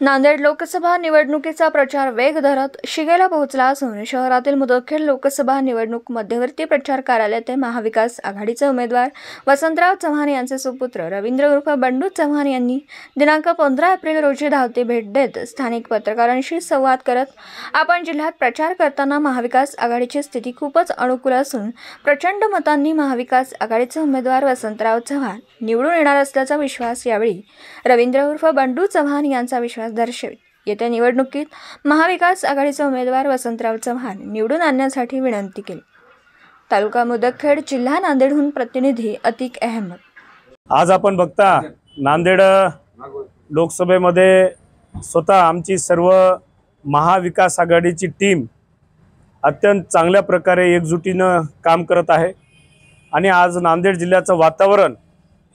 नांदेड लोकसभा निवडणुकीचा प्रचार वेग धरत शिगेला पोहोचला असून शहरातील मुदखेड लोकसभा निवडणूक मध्यवर्ती प्रचार कार्यालय ते महाविकास आघाडीचे उमेदवार वसंतराव चव्हाण यांचे सुपुत्र रवींद्र उर्फ बंडू चव्हाण यांनी दिनांक 15 एप्रिल रोजी धावती भेट देत स्थानिक पत्रकारांशी संवाद करत आपण जिल्ह्यात प्रचार करताना महाविकास आघाडीची स्थिती खूपच अनुकूल असून प्रचंड मतांनी महाविकास आघाडीचे उमेदवार वसंतराव चव्हाण निवडून येणार असल्याचा विश्वास यावेळी रवींद्र उर्फ बंडू चव्हाण यांचा विश्वास दर्शवित येत्या निवडणुकीत महाविकास आघाडीचे उमेदवार वसंतराव चव्हाण निवडून आणण्यासाठी विनंती केली। तालुका मुदखेड, जिल्हा नांदेडहून प्रतिनिधी अतिक अहमद। आज आपण बघता नांदेड लोकसभेमध्ये स्वतः आमची सर्व महाविकास आघाडीची टीम अत्यंत चांगल्या प्रकारे एकजुटीनं काम करत आहे आणि आज नांदेड जिल्ह्याचं वातावरण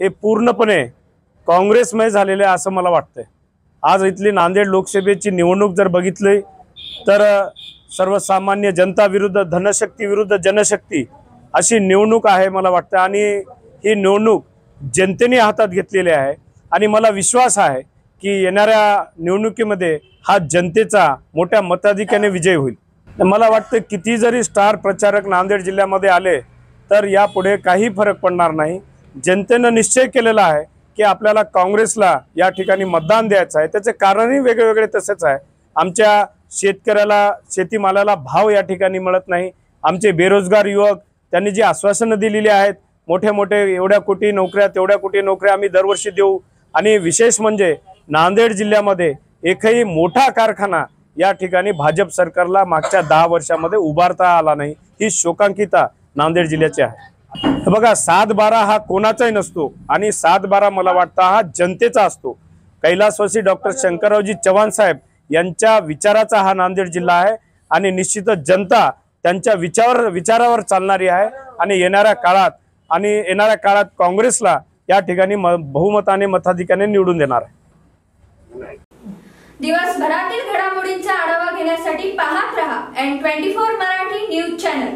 हे पूर्णपणे काँग्रेसमय झालेले आहे असं मला वाटतंय। आज इथली नांदेड लोकसभेची निवडणूक जर बघितली तर सर्वसामान्य जनता विरुद्ध धनशक्ती विरुद्ध जनशक्ती अशी निवडणूक आहे मला वाटतं आणि ही निवडणूक जनतेने हातात घेतलेली आहे आणि मला विश्वास आहे की येणाऱ्या निवडणुकीमध्ये हा जनतेचा मोठ्या मताधिक्याने विजय होईल। मला वाटतं किती जरी स्टार प्रचारक नांदेड जिल्ह्यामध्ये आले तर यापुढे काही फरक पडणार नाही। जनतेने निश्चय केलेला आहे की आपल्याला काँग्रेसला या ठिकाणी मतदान द्यायचं आहे। त्याचे कारणही वेगवेगळे तसेच आहे। आमच्या शेतकऱ्याला शेतीमालाला भाव या ठिकाणी मिळत नाही। आमचे बेरोजगार युवक त्यांनी जी आश्वासनं दिलेली आहेत मोठे मोठे एवढ्या कोटी नोकऱ्या तेवढ्या कोटी नोकऱ्या आम्ही दरवर्षी देऊ आणि विशेष म्हणजे नांदेड जिल्ह्यामध्ये एकही मोठा कारखाना या ठिकाणी भाजप सरकारला मागच्या 10 वर्षामध्ये उभारता आला नाही। ही शोकांकिता नांदेड जिल्ह्याची आहे। बघा 7-12 हा कोणाचाही नसतो आणि 7-12 मला वाटतं हा जनतेचा असतो। कैलासवासी डॉक्टर शंकररावजी चव्हाण साहेब यांच्या विचाराचा हा नांदेड जिल्हा आहे आणि निश्चितच जनता त्यांच्या विचारावर चालणारी आहे आणि येणाऱ्या काळात काँग्रेसला या ठिकाणी बहुमताने मताधिक्याने निवडून देणार आहे। दिवसभरातील घडामोडींचा आढावा घेण्यासाठी पाहत रहा N24 मराठी न्यूज चॅनल।